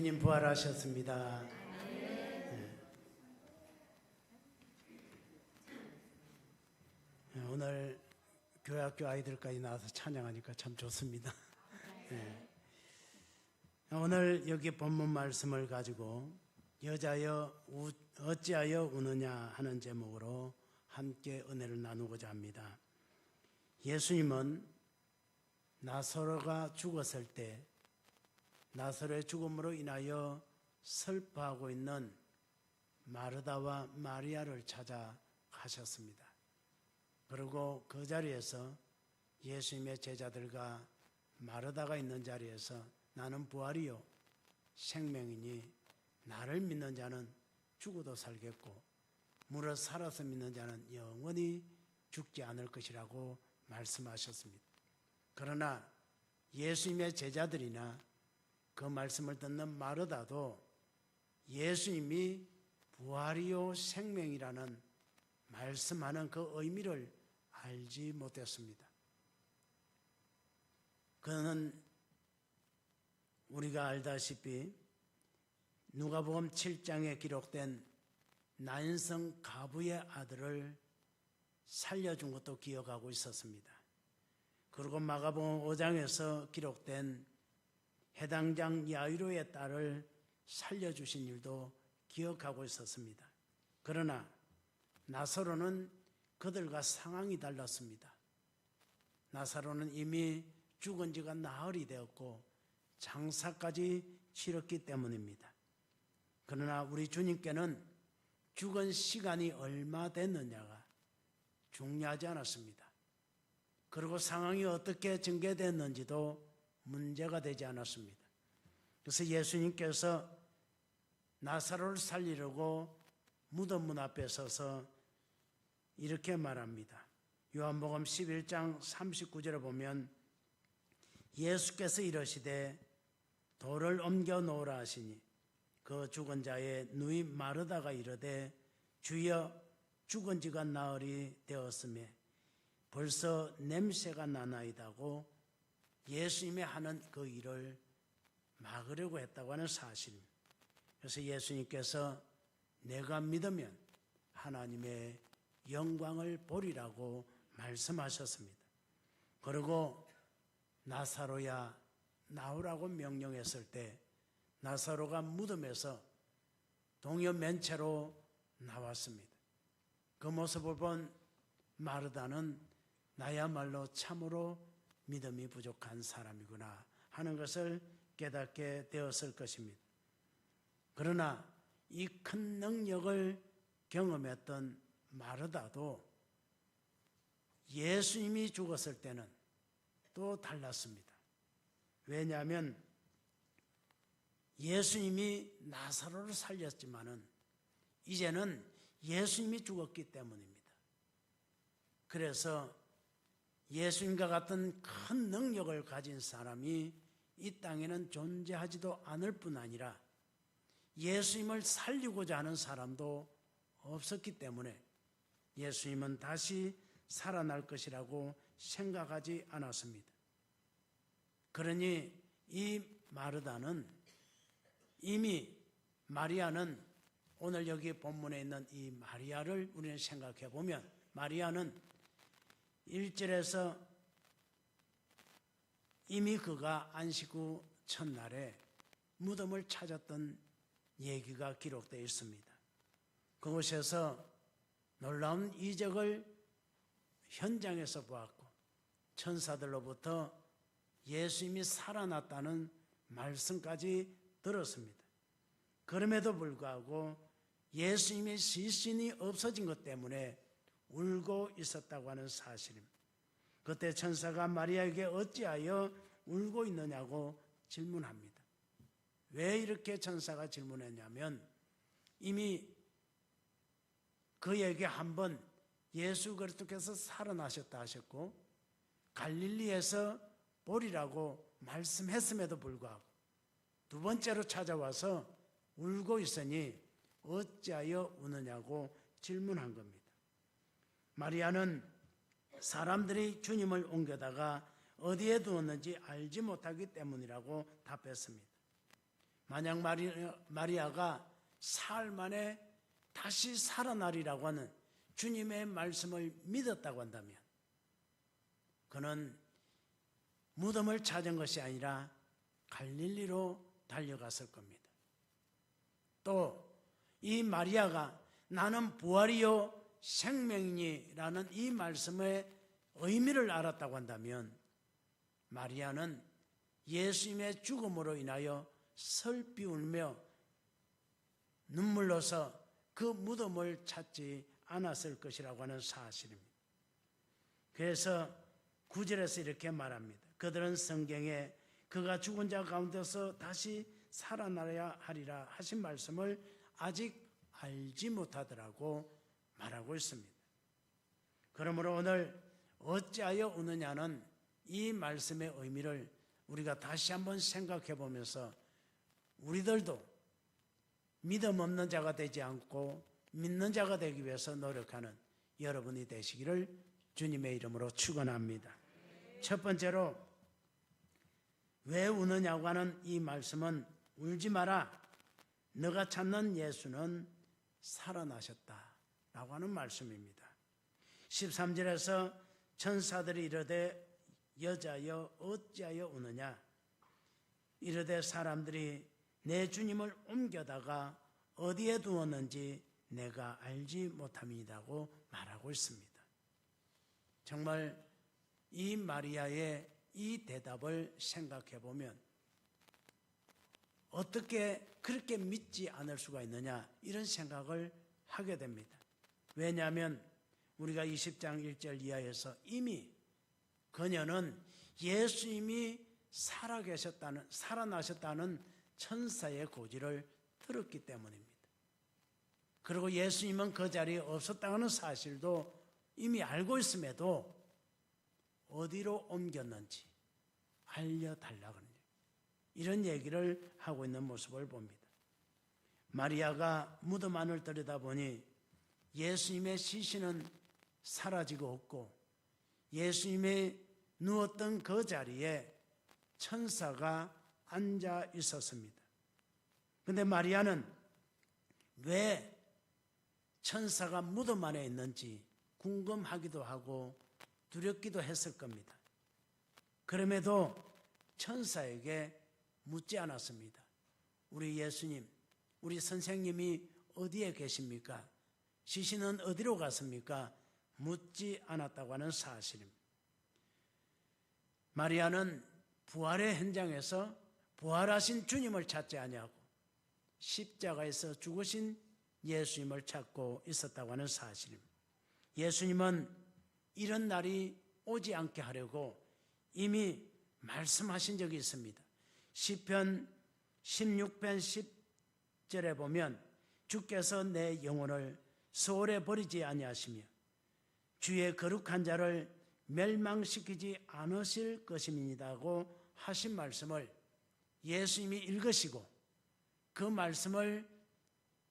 주님 부활하셨습니다. 네. 오늘 교회학교 아이들까지 나와서 찬양하니까 참 좋습니다. 네. 오늘 여기 본문 말씀을 가지고 여자여 어찌하여 우느냐 하는 제목으로 함께 은혜를 나누고자 합니다. 예수님은 나사로가 죽었을 때 나사로의 죽음으로 인하여 슬퍼하고 있는 마르다와 마리아를 찾아가셨습니다. 그리고 그 자리에서 예수님의 제자들과 마르다가 있는 자리에서 나는 부활이요 생명이니 나를 믿는 자는 죽어도 살겠고 무릇 살아서 믿는 자는 영원히 죽지 않을 것이라고 말씀하셨습니다. 그러나 예수님의 제자들이나 그 말씀을 듣는 마르다도 예수님이 부활이요 생명이라는 말씀하는 그 의미를 알지 못했습니다. 그는 우리가 알다시피 누가복음 7장에 기록된 나인성 가부의 아들을 살려준 것도 기억하고 있었습니다. 그리고 마가복음 5장에서 기록된 해당장 야이로의 딸을 살려주신 일도 기억하고 있었습니다. 그러나 나사로는 그들과 상황이 달랐습니다. 나사로는 이미 죽은 지가 나흘이 되었고 장사까지 치렀기 때문입니다. 그러나 우리 주님께는 죽은 시간이 얼마 됐느냐가 중요하지 않았습니다. 그리고 상황이 어떻게 전개됐는지도 문제가 되지 않았습니다. 그래서 예수님께서 나사로를 살리려고 무덤 문 앞에 서서 이렇게 말합니다. 요한복음 11장 39절에 보면 예수께서 이러시되 돌을 옮겨 놓으라 하시니 그 죽은 자의 누이 마르다가 이르되 주여 죽은 지가 나흘이 되었으며 벌써 냄새가 나나이다고 예수님이 하는 그 일을 막으려고 했다고 하는 사실입니다. 그래서 예수님께서 내가 믿으면 하나님의 영광을 보리라고 말씀하셨습니다. 그리고 나사로야 나오라고 명령했을 때 나사로가 무덤에서 동여맨체로 나왔습니다. 그 모습을 본 마르다는 나야말로 참으로 믿음이 부족한 사람이구나 하는 것을 깨닫게 되었을 것입니다. 그러나 이 큰 능력을 경험했던 마르다도 예수님이 죽었을 때는 또 달랐습니다. 왜냐하면 예수님이 나사로를 살렸지만은 이제는 예수님이 죽었기 때문입니다. 그래서 예수님과 같은 큰 능력을 가진 사람이 이 땅에는 존재하지도 않을 뿐 아니라 예수님을 살리고자 하는 사람도 없었기 때문에 예수님은 다시 살아날 것이라고 생각하지 않았습니다. 그러니 이 마르다는 이미 마리아는 오늘 여기 본문에 있는 이 마리아를 우리는 생각해 보면 마리아는 1절에서 이미 그가 안식 후 첫날에 무덤을 찾았던 얘기가 기록되어 있습니다. 그곳에서 놀라운 이적을 현장에서 보았고 천사들로부터 예수님이 살아났다는 말씀까지 들었습니다. 그럼에도 불구하고 예수님의 시신이 없어진 것 때문에 울고 있었다고 하는 사실입니다. 그때 천사가 마리아에게 어찌하여 울고 있느냐고 질문합니다. 왜 이렇게 천사가 질문했냐면 이미 그에게 한번 예수 그리스도께서 살아나셨다 하셨고 갈릴리에서 보리라고 말씀했음에도 불구하고 두 번째로 찾아와서 울고 있으니 어찌하여 우느냐고 질문한 겁니다. 마리아는 사람들이 주님을 옮겨다가 어디에 두었는지 알지 못하기 때문이라고 답했습니다. 만약 마리아가 사흘 만에 다시 살아나리라고 하는 주님의 말씀을 믿었다고 한다면 그는 무덤을 찾은 것이 아니라 갈릴리로 달려갔을 겁니다. 또 이 마리아가 나는 부활이요 생명이니라는 이 말씀의 의미를 알았다고 한다면 마리아는 예수님의 죽음으로 인하여 슬피 울며 눈물로서 그 무덤을 찾지 않았을 것이라고 하는 사실입니다. 그래서 9절에서 이렇게 말합니다. 그들은 성경에 그가 죽은 자 가운데서 다시 살아나야 하리라 하신 말씀을 아직 알지 못하더라고 말하고 있습니다. 그러므로 오늘 어찌하여 우느냐는 이 말씀의 의미를 우리가 다시 한번 생각해 보면서 우리들도 믿음 없는 자가 되지 않고 믿는 자가 되기 위해서 노력하는 여러분이 되시기를 주님의 이름으로 축원합니다. 첫 번째로 왜 우느냐고 하는 이 말씀은 울지 마라. 너가 찾는 예수는 살아나셨다라고 하는 말씀입니다. 13절에서 천사들이 이르되 여자여 어찌하여 우느냐 이르되 사람들이 내 주님을 옮겨다가 어디에 두었는지 내가 알지 못함이라고 말하고 있습니다. 정말 이 마리아의 이 대답을 생각해 보면 어떻게 그렇게 믿지 않을 수가 있느냐 이런 생각을 하게 됩니다. 왜냐하면 우리가 20장 1절 이하에서 이미 그녀는 예수님이 살아나셨다는 천사의 고지를 들었기 때문입니다. 그리고 예수님은 그 자리에 없었다는 사실도 이미 알고 있음에도 어디로 옮겼는지 알려달라고 합니다. 이런 얘기를 하고 있는 모습을 봅니다. 마리아가 무덤 안을 들여다보니 예수님의 시신은 사라지고 없고 예수님이 누웠던 그 자리에 천사가 앉아 있었습니다. 그런데 마리아는 왜 천사가 무덤 안에 있는지 궁금하기도 하고 두렵기도 했을 겁니다. 그럼에도 천사에게 묻지 않았습니다. 우리 예수님, 우리 선생님이 어디에 계십니까? 시신은 어디로 갔습니까? 묻지 않았다고 하는 사실입니다. 마리아는 부활의 현장에서 부활하신 주님을 찾지 아니하고 십자가에서 죽으신 예수님을 찾고 있었다고 하는 사실입니다. 예수님은 이런 날이 오지 않게 하려고 이미 말씀하신 적이 있습니다. 시편 16편 10절에 보면 주께서 내 영혼을 소홀히 버리지 아니하시며 주의 거룩한 자를 멸망시키지 않으실 것입니다고 하신 말씀을 예수님이 읽으시고 그 말씀을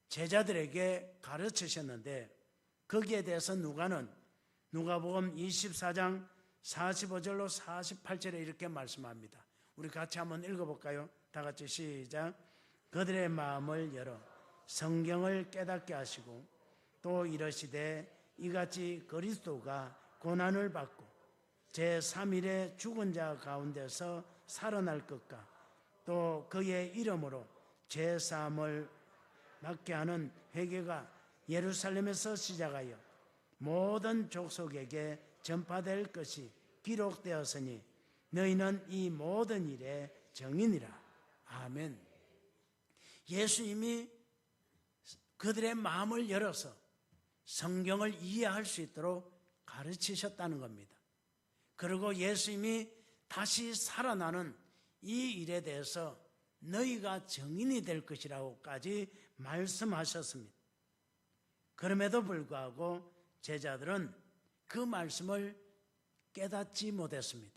제자들에게 가르치셨는데 거기에 대해서 누가복음 24장 45절로 48절에 이렇게 말씀합니다. 우리 같이 한번 읽어볼까요? 다 같이 시작. 그들의 마음을 열어 성경을 깨닫게 하시고 또 이러시되 이같이 그리스도가 고난을 받고 제3일에 죽은 자 가운데서 살아날 것과 또 그의 이름으로 제사함을 받게 하는 회개가 예루살렘에서 시작하여 모든 족속에게 전파될 것이 기록되었으니 너희는 이 모든 일의 증인이라. 아멘. 예수님이 그들의 마음을 열어서 성경을 이해할 수 있도록 가르치셨다는 겁니다. 그리고 예수님이 다시 살아나는 이 일에 대해서 너희가 증인이 될 것이라고까지 말씀하셨습니다. 그럼에도 불구하고 제자들은 그 말씀을 깨닫지 못했습니다.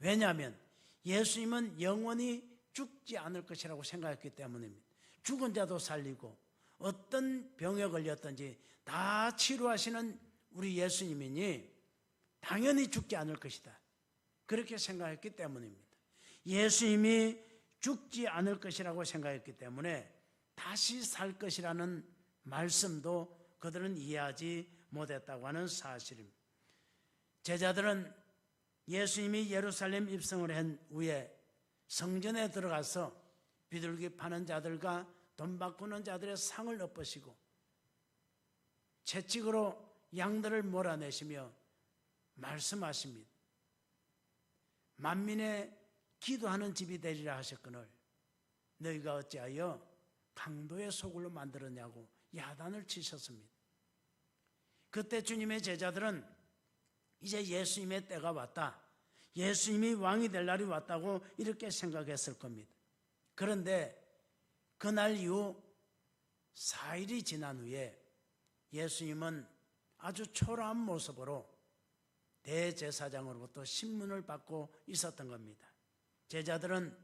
왜냐하면 예수님은 영원히 죽지 않을 것이라고 생각했기 때문입니다. 죽은 자도 살리고 어떤 병에 걸렸든지 다 치료하시는 우리 예수님이니 당연히 죽지 않을 것이다. 그렇게 생각했기 때문입니다. 예수님이 죽지 않을 것이라고 생각했기 때문에 다시 살 것이라는 말씀도 그들은 이해하지 못했다고 하는 사실입니다. 제자들은 예수님이 예루살렘 입성을 한 후에 성전에 들어가서 비둘기 파는 자들과 돈 바꾸는 자들의 상을 엎으시고 채찍으로 양들을 몰아내시며 말씀하십니다. 만민의 기도하는 집이 되리라 하셨거늘 너희가 어찌하여 강도의 소굴로 만들었냐고 야단을 치셨습니다. 그때 주님의 제자들은 이제 예수님의 때가 왔다, 예수님이 왕이 될 날이 왔다고 이렇게 생각했을 겁니다. 그런데 그날 이후 4일이 지난 후에 예수님은 아주 초라한 모습으로 대제사장으로부터 신문을 받고 있었던 겁니다. 제자들은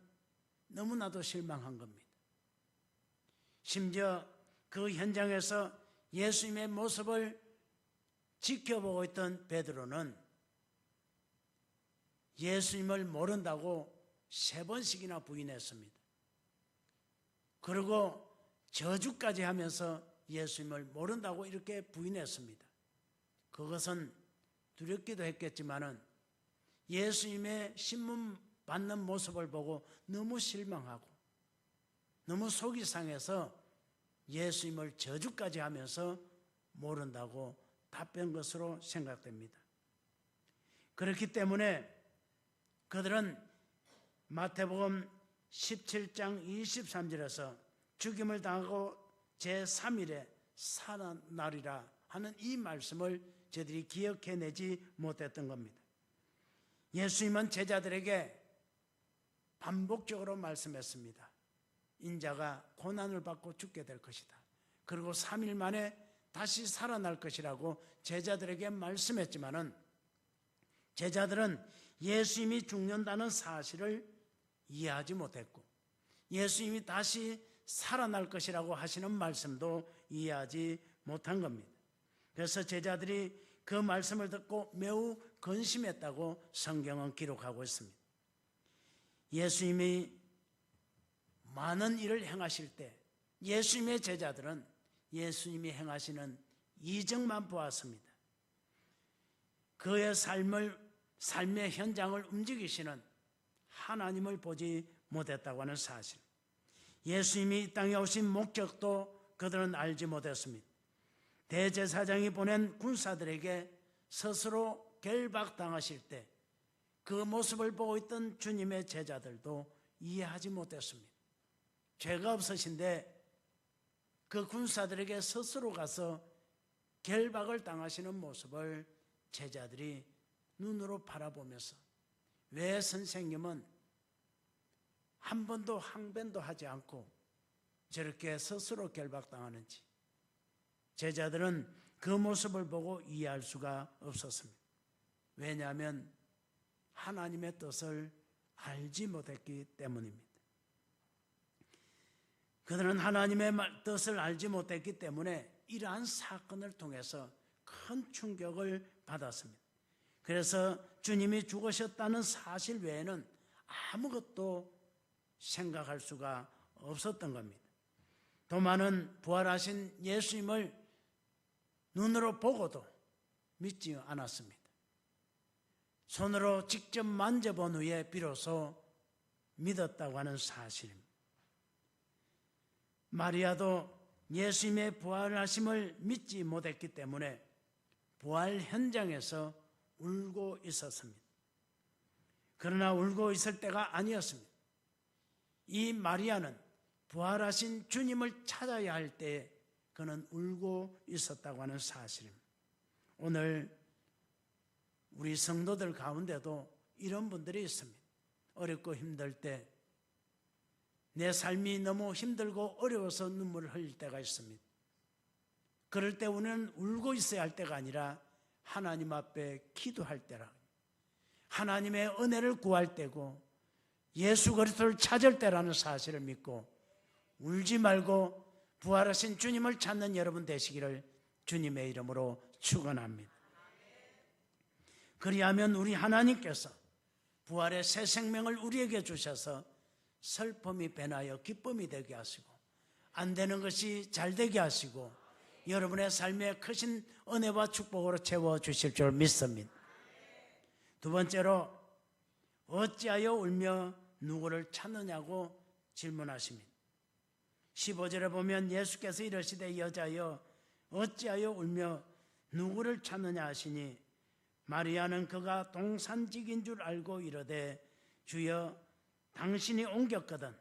너무나도 실망한 겁니다. 심지어 그 현장에서 예수님의 모습을 지켜보고 있던 베드로는 예수님을 모른다고 3번씩이나 부인했습니다. 그리고 저주까지 하면서 예수님을 모른다고 이렇게 부인했습니다. 그것은 두렵기도 했겠지만은 예수님의 신문 받는 모습을 보고 너무 실망하고 너무 속이 상해서 예수님을 저주까지 하면서 모른다고 답변 것으로 생각됩니다. 그렇기 때문에 그들은 마태복음 17장 23절에서 죽임을 당하고 제3일에 살아나리라 하는 이 말씀을 저들이 기억해내지 못했던 겁니다. 예수님은 제자들에게 반복적으로 말씀했습니다. 인자가 고난을 받고 죽게 될 것이다. 그리고 3일 만에 다시 살아날 것이라고 제자들에게 말씀했지만은 제자들은 예수님이 죽는다는 사실을 이해하지 못했고 예수님이 다시 살아날 것이라고 하시는 말씀도 이해하지 못한 겁니다. 그래서 제자들이 그 말씀을 듣고 매우 근심했다고 성경은 기록하고 있습니다. 예수님이 많은 일을 행하실 때 예수님의 제자들은 예수님이 행하시는 이적만 보았습니다. 그의 삶의 현장을 움직이시는 하나님을 보지 못했다고 하는 사실, 예수님이 이 땅에 오신 목적도 그들은 알지 못했습니다. 대제사장이 보낸 군사들에게 스스로 결박당하실 때 그 모습을 보고 있던 주님의 제자들도 이해하지 못했습니다. 죄가 없으신데 그 군사들에게 스스로 가서 결박을 당하시는 모습을 제자들이 눈으로 바라보면서 왜 선생님은 한 번도 항변도 하지 않고 저렇게 스스로 결박당하는지 제자들은 그 모습을 보고 이해할 수가 없었습니다. 왜냐하면 하나님의 뜻을 알지 못했기 때문입니다. 그들은 하나님의 뜻을 알지 못했기 때문에 이러한 사건을 통해서 큰 충격을 받았습니다. 그래서 주님이 죽으셨다는 사실 외에는 아무것도 생각할 수가 없었던 겁니다. 도마는 부활하신 예수님을 눈으로 보고도 믿지 않았습니다. 손으로 직접 만져본 후에 비로소 믿었다고 하는 사실입니다. 마리아도 예수님의 부활하심을 믿지 못했기 때문에 부활 현장에서 울고 있었습니다. 그러나 울고 있을 때가 아니었습니다. 이 마리아는 부활하신 주님을 찾아야 할 때에 그는 울고 있었다고 하는 사실입니다. 오늘 우리 성도들 가운데도 이런 분들이 있습니다. 어렵고 힘들 때 내 삶이 너무 힘들고 어려워서 눈물을 흘릴 때가 있습니다. 그럴 때 우리는 울고 있어야 할 때가 아니라 하나님 앞에 기도할 때라, 하나님의 은혜를 구할 때고 예수 그리스도를 찾을 때라는 사실을 믿고 울지 말고 부활하신 주님을 찾는 여러분 되시기를 주님의 이름으로 축원합니다. 그리하면 우리 하나님께서 부활의 새 생명을 우리에게 주셔서 슬픔이 변하여 기쁨이 되게 하시고 안 되는 것이 잘 되게 하시고 여러분의 삶에 크신 은혜와 축복으로 채워주실 줄 믿습니다. 두 번째로 어찌하여 울며 누구를 찾느냐고 질문하십니다. 15절에 보면 예수께서 이르시되 여자여 어찌하여 울며 누구를 찾느냐 하시니 마리아는 그가 동산직인 줄 알고 이르되 주여 당신이 옮겼거든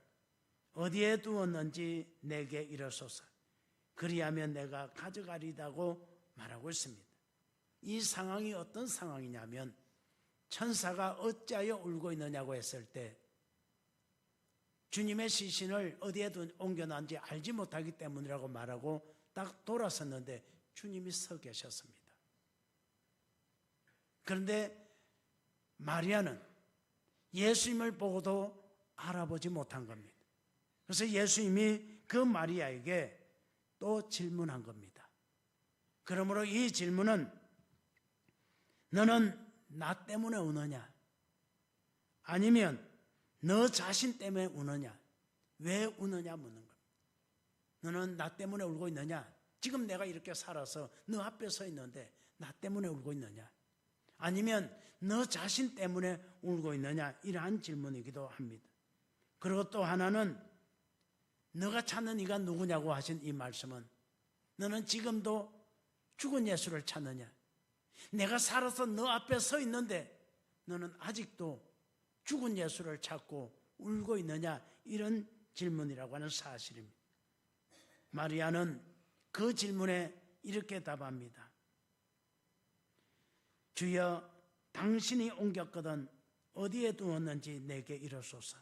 어디에 두었는지 내게 이르소서 그리하면 내가 가져가리다고 말하고 있습니다. 이 상황이 어떤 상황이냐면 천사가 어찌하여 울고 있느냐고 했을 때 주님의 시신을 어디에 옮겨놨는지 알지 못하기 때문이라고 말하고 딱 돌아섰는데 주님이 서 계셨습니다. 그런데 마리아는 예수님을 보고도 알아보지 못한 겁니다. 그래서 예수님이 그 마리아에게 또 질문한 겁니다. 그러므로 이 질문은 너는 나 때문에 우느냐? 아니면 너 자신 때문에 우느냐? 왜 우느냐 묻는 겁니다. 너는 나 때문에 울고 있느냐? 지금 내가 이렇게 살아서 너 앞에 서 있는데 나 때문에 울고 있느냐? 아니면 너 자신 때문에 울고 있느냐? 이러한 질문이기도 합니다. 그리고 또 하나는 너가 찾는 이가 누구냐고 하신 이 말씀은 너는 지금도 죽은 예수를 찾느냐? 내가 살아서 너 앞에 서 있는데 너는 아직도 죽은 예수를 찾고 울고 있느냐? 이런 질문이라고 하는 사실입니다. 마리아는 그 질문에 이렇게 답합니다. 주여 당신이 옮겼거든 어디에 두었는지 내게 이르소서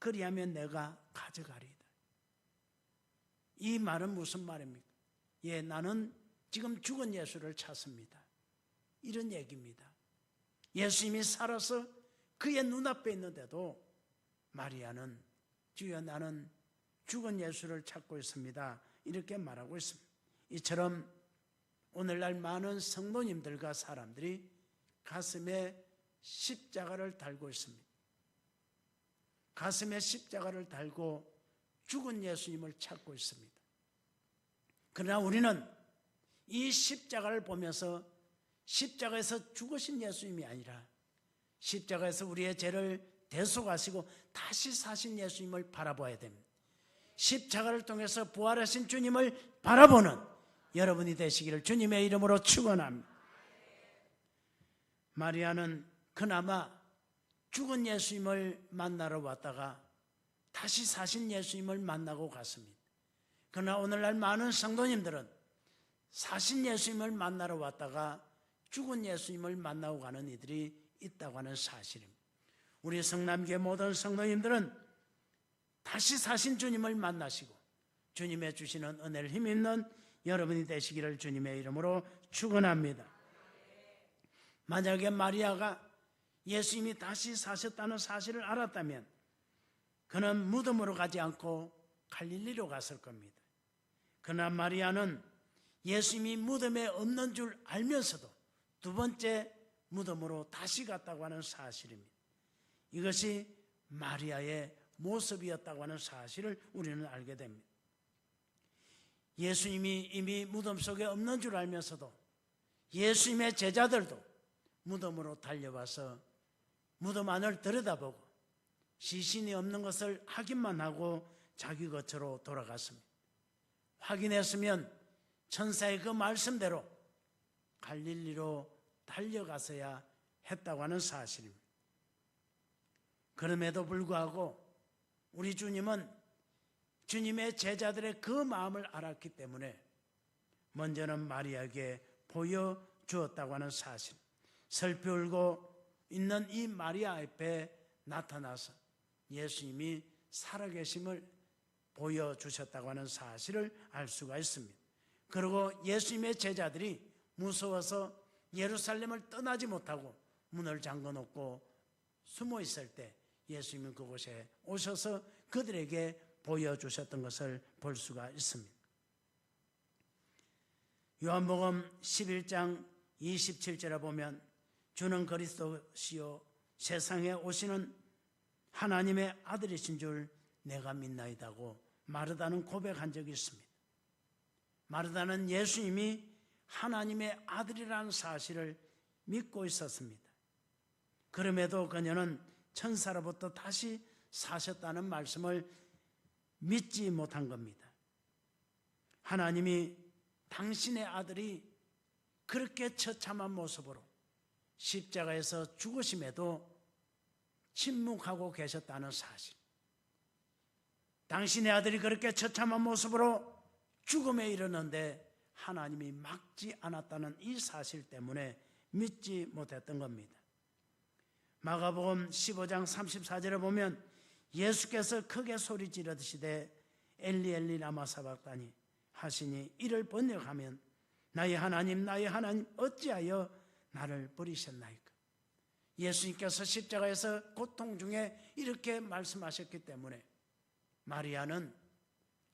그리하면 내가 가져가리이다. 이 말은 무슨 말입니까? 예, 나는 지금 죽은 예수를 찾습니다. 이런 얘기입니다. 예수님이 살아서 그의 눈앞에 있는데도 마리아는 주여 나는 죽은 예수를 찾고 있습니다. 이렇게 말하고 있습니다. 이처럼 오늘날 많은 성도님들과 사람들이 가슴에 십자가를 달고 있습니다. 가슴에 십자가를 달고 죽은 예수님을 찾고 있습니다. 그러나 우리는 이 십자가를 보면서 십자가에서 죽으신 예수님이 아니라 십자가에서 우리의 죄를 대속하시고 다시 사신 예수님을 바라봐야 됩니다. 십자가를 통해서 부활하신 주님을 바라보는 여러분이 되시기를 주님의 이름으로 축원합니다. 마리아는 그나마 죽은 예수님을 만나러 왔다가 다시 사신 예수님을 만나고 갔습니다. 그러나 오늘날 많은 성도님들은 사신 예수님을 만나러 왔다가 죽은 예수님을 만나고 가는 이들이 있다고 하는 사실입니다. 우리 성남교회 모든 성도님들은 다시 사신 주님을 만나시고 주님의 주시는 은혜를 힘입는 여러분이 되시기를 주님의 이름으로 축원합니다. 만약에 마리아가 예수님이 다시 사셨다는 사실을 알았다면 그는 무덤으로 가지 않고 갈릴리로 갔을 겁니다. 그러나 마리아는 예수님이 무덤에 없는 줄 알면서도 두 번째 무덤으로 다시 갔다고 하는 사실입니다. 이것이 마리아의 모습이었다고 하는 사실을 우리는 알게 됩니다. 예수님이 이미 무덤 속에 없는 줄 알면서도 예수님의 제자들도 무덤으로 달려와서 무덤 안을 들여다보고 시신이 없는 것을 확인만 하고 자기 것으로 돌아갔습니다. 확인했으면 천사의 그 말씀대로 갈릴리로 달려가서야 했다고 하는 사실입니다. 그럼에도 불구하고 우리 주님은 주님의 제자들의 그 마음을 알았기 때문에 먼저는 마리아에게 보여주었다고 하는 사실, 슬피 울고 있는 이 마리아 앞에 나타나서 예수님이 살아계심을 보여주셨다고 하는 사실을 알 수가 있습니다. 그리고 예수님의 제자들이 무서워서 예루살렘을 떠나지 못하고 문을 잠궈놓고 숨어 있을 때 예수님은 그곳에 오셔서 그들에게 보여주셨던 것을 볼 수가 있습니다. 요한복음 11장 27절에 보면 주는 그리스도시요 세상에 오시는 하나님의 아들이신 줄 내가 믿나이다고 마르다는 고백한 적이 있습니다. 마르다는 예수님이 하나님의 아들이라는 사실을 믿고 있었습니다. 그럼에도 그녀는 천사로부터 다시 사셨다는 말씀을 믿지 못한 겁니다. 하나님이 당신의 아들이 그렇게 처참한 모습으로 십자가에서 죽으심에도 침묵하고 계셨다는 사실, 당신의 아들이 그렇게 처참한 모습으로 죽음에 이르는데 하나님이 막지 않았다는 이 사실 때문에 믿지 못했던 겁니다. 마가복음 15장 34절에 보면 예수께서 크게 소리 지르시되 엘리 엘리 라마 사박다니 하시니 이를 번역하면 나의 하나님 나의 하나님 어찌하여 나를 버리셨나이까. 예수님께서 십자가에서 고통 중에 이렇게 말씀하셨기 때문에 마리아는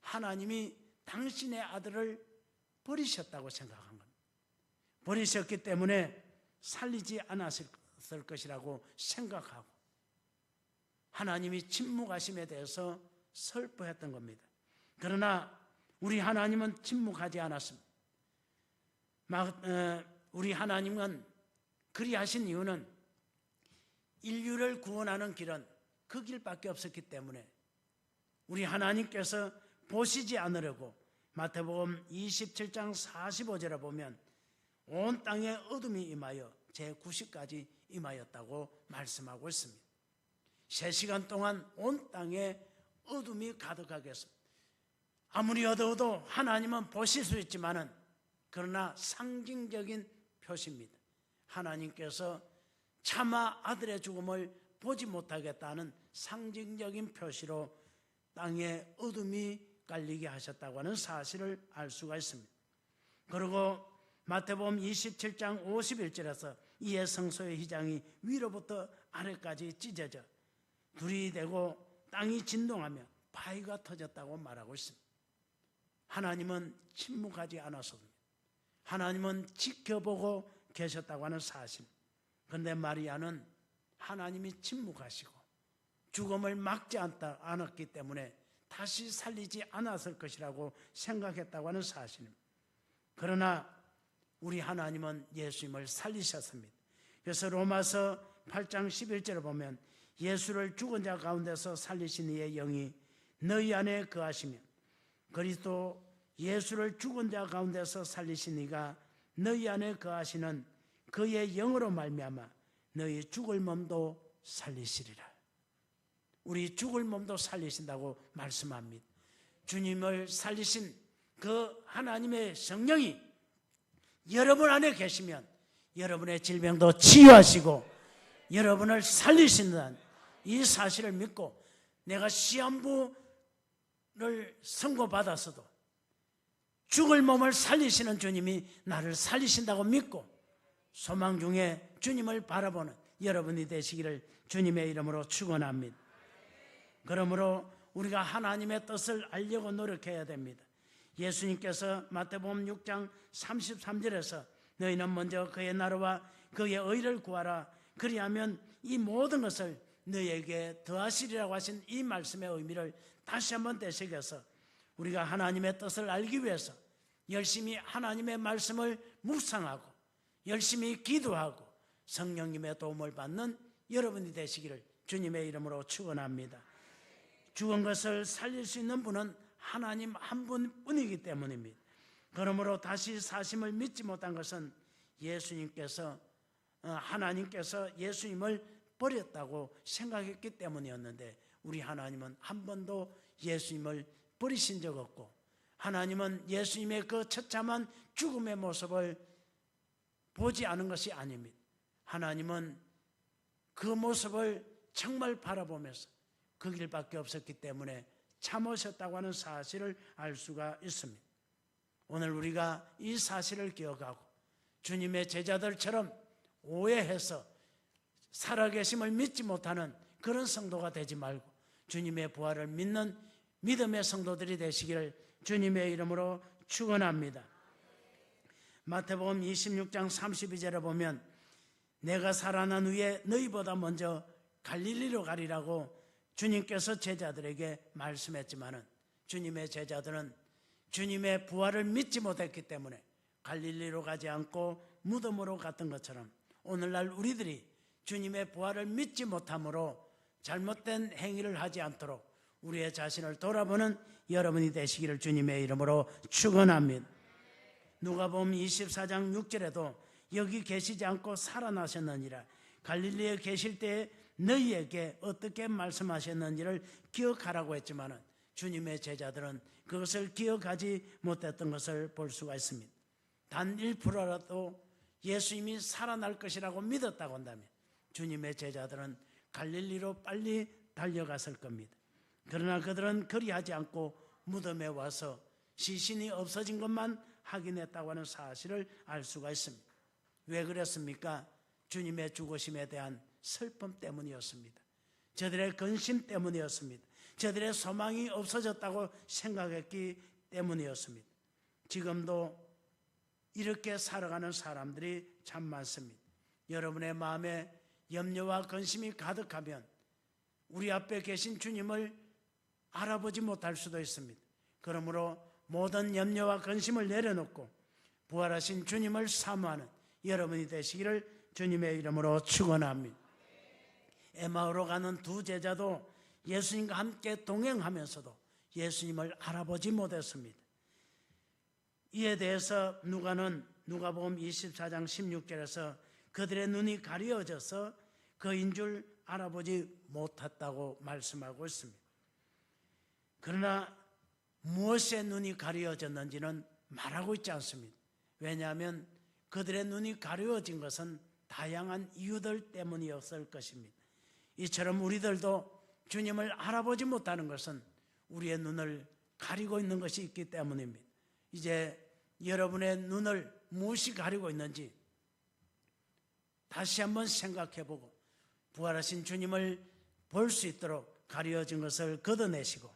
하나님이 당신의 아들을 버리셨다고 생각한 겁니다. 버리셨기 때문에 살리지 않았을 것이라고 생각하고 하나님이 침묵하심에 대해서 슬퍼했던 겁니다. 그러나 우리 하나님은 침묵하지 않았습니다. 우리 하나님은 그리하신 이유는 인류를 구원하는 길은 그 길밖에 없었기 때문에 우리 하나님께서 보시지 않으려고 마태복음 27장 45절에 보면 온 땅에 어둠이 임하여 제90까지 임하였다고 말씀하고 있습니다. 3시간 동안 온 땅에 어둠이 가득하겠습니다. 아무리 어두워도 하나님은 보실 수 있지만은 그러나 상징적인 표시입니다. 하나님께서 차마 아들의 죽음을 보지 못하겠다는 상징적인 표시로 땅에 어둠이 깔리게 하셨다고 하는 사실을 알 수가 있습니다. 그리고 마태복음 27장 51절에서 이에 성소의 휘장이 위로부터 아래까지 찢어져 불이 되고 땅이 진동하며 바위가 터졌다고 말하고 있습니다. 하나님은 침묵하지 않았습니다. 하나님은 지켜보고 계셨다고 하는 사실. 그런데 마리아는 하나님이 침묵하시고 죽음을 막지 않았기 때문에 다시 살리지 않았을 것이라고 생각했다고 하는 사실입니다. 그러나 우리 하나님은 예수님을 살리셨습니다. 그래서 로마서 8장 11절을 보면 예수를 죽은 자 가운데서 살리신 이의 영이 너희 안에 거하시며 그리스도 예수를 죽은 자 가운데서 살리신 이가 너희 안에 거하시는 그의 영으로 말미암아 너희 죽을 몸도 살리시리라. 우리 죽을 몸도 살리신다고 말씀합니다. 주님을 살리신 그 하나님의 성령이 여러분 안에 계시면 여러분의 질병도 치유하시고 여러분을 살리신다는 이 사실을 믿고 내가 시한부를 선고받았어도 죽을 몸을 살리시는 주님이 나를 살리신다고 믿고 소망 중에 주님을 바라보는 여러분이 되시기를 주님의 이름으로 축원합니다. 그러므로 우리가 하나님의 뜻을 알려고 노력해야 됩니다. 예수님께서 마태복음 6장 33절에서 너희는 먼저 그의 나라와 그의 의를 구하라 그리하면 이 모든 것을 너희에게 더하시리라고 하신 이 말씀의 의미를 다시 한번 되새겨서 우리가 하나님의 뜻을 알기 위해서 열심히 하나님의 말씀을 묵상하고 열심히 기도하고 성령님의 도움을 받는 여러분이 되시기를 주님의 이름으로 축원합니다. 죽은 것을 살릴 수 있는 분은 하나님 한 분뿐이기 때문입니다. 그러므로 다시 사심을 믿지 못한 것은 하나님께서 예수님을 버렸다고 생각했기 때문이었는데 우리 하나님은 한 번도 예수님을 버리신 적 없고 하나님은 예수님의 그 처참한 죽음의 모습을 보지 않은 것이 아닙니다. 하나님은 그 모습을 정말 바라보면서 그 길밖에 없었기 때문에 참으셨다고 하는 사실을 알 수가 있습니다. 오늘 우리가 이 사실을 기억하고 주님의 제자들처럼 오해해서 살아계심을 믿지 못하는 그런 성도가 되지 말고 주님의 부활을 믿는 믿음의 성도들이 되시기를 주님의 이름으로 축원합니다. 마태복음 26장 32절에 보면 내가 살아난 후에 너희보다 먼저 갈릴리로 가리라고 주님께서 제자들에게 말씀했지만은 주님의 제자들은 주님의 부활을 믿지 못했기 때문에 갈릴리로 가지 않고 무덤으로 갔던 것처럼 오늘날 우리들이 주님의 부활을 믿지 못함으로 잘못된 행위를 하지 않도록 우리의 자신을 돌아보는 여러분이 되시기를 주님의 이름으로 축원합니다. 누가복음 24장 6절에도 여기 계시지 않고 살아나셨느니라. 갈릴리에 계실 때에 너희에게 어떻게 말씀하셨는지를 기억하라고 했지만 주님의 제자들은 그것을 기억하지 못했던 것을 볼 수가 있습니다. 단 1%라도 예수님이 살아날 것이라고 믿었다고 한다면 주님의 제자들은 갈릴리로 빨리 달려갔을 겁니다. 그러나 그들은 그리하지 않고 무덤에 와서 시신이 없어진 것만 확인했다고 하는 사실을 알 수가 있습니다. 왜 그랬습니까? 주님의 죽으심에 대한 슬픔 때문이었습니다. 저들의 근심 때문이었습니다. 저들의 소망이 없어졌다고 생각했기 때문이었습니다. 지금도 이렇게 살아가는 사람들이 참 많습니다. 여러분의 마음에 염려와 근심이 가득하면 우리 앞에 계신 주님을 알아보지 못할 수도 있습니다. 그러므로 모든 염려와 근심을 내려놓고 부활하신 주님을 사모하는 여러분이 되시기를 주님의 이름으로 축원합니다. 에마오로 가는 두 제자도 예수님과 함께 동행하면서도 예수님을 알아보지 못했습니다. 이에 대해서 누가복음 24장 16절에서 그들의 눈이 가려져서 그인 줄 알아보지 못했다고 말씀하고 있습니다. 그러나 무엇에 눈이 가려졌는지는 말하고 있지 않습니다. 왜냐하면 그들의 눈이 가려진 것은 다양한 이유들 때문이었을 것입니다. 이처럼 우리들도 주님을 알아보지 못하는 것은 우리의 눈을 가리고 있는 것이 있기 때문입니다. 이제 여러분의 눈을 무엇이 가리고 있는지 다시 한번 생각해보고 부활하신 주님을 볼 수 있도록 가려진 것을 걷어내시고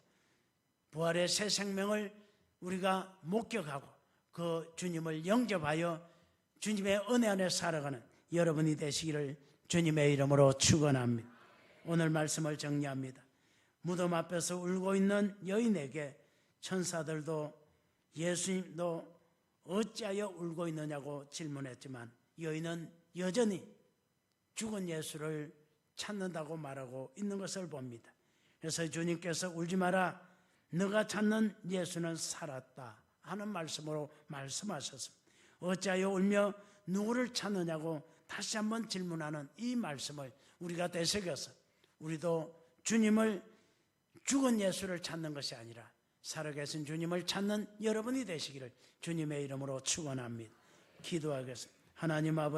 부활의 새 생명을 우리가 목격하고 그 주님을 영접하여 주님의 은혜 안에 살아가는 여러분이 되시기를 주님의 이름으로 축원합니다. 오늘 말씀을 정리합니다. 무덤 앞에서 울고 있는 여인에게 천사들도 예수님도 어찌하여 울고 있느냐고 질문했지만 여인은 여전히 죽은 예수를 찾는다고 말하고 있는 것을 봅니다. 그래서 주님께서 울지 마라, 너가 찾는 예수는 살았다 하는 말씀으로 말씀하셨습니다. 어찌하여 울며 누구를 찾느냐고 다시 한번 질문하는 이 말씀을 우리가 되새겨서 우리도 주님을 죽은 예수를 찾는 것이 아니라 살아계신 주님을 찾는 여러분이 되시기를 주님의 이름으로 축원합니다. 기도하겠습니다. 하나님 아버지,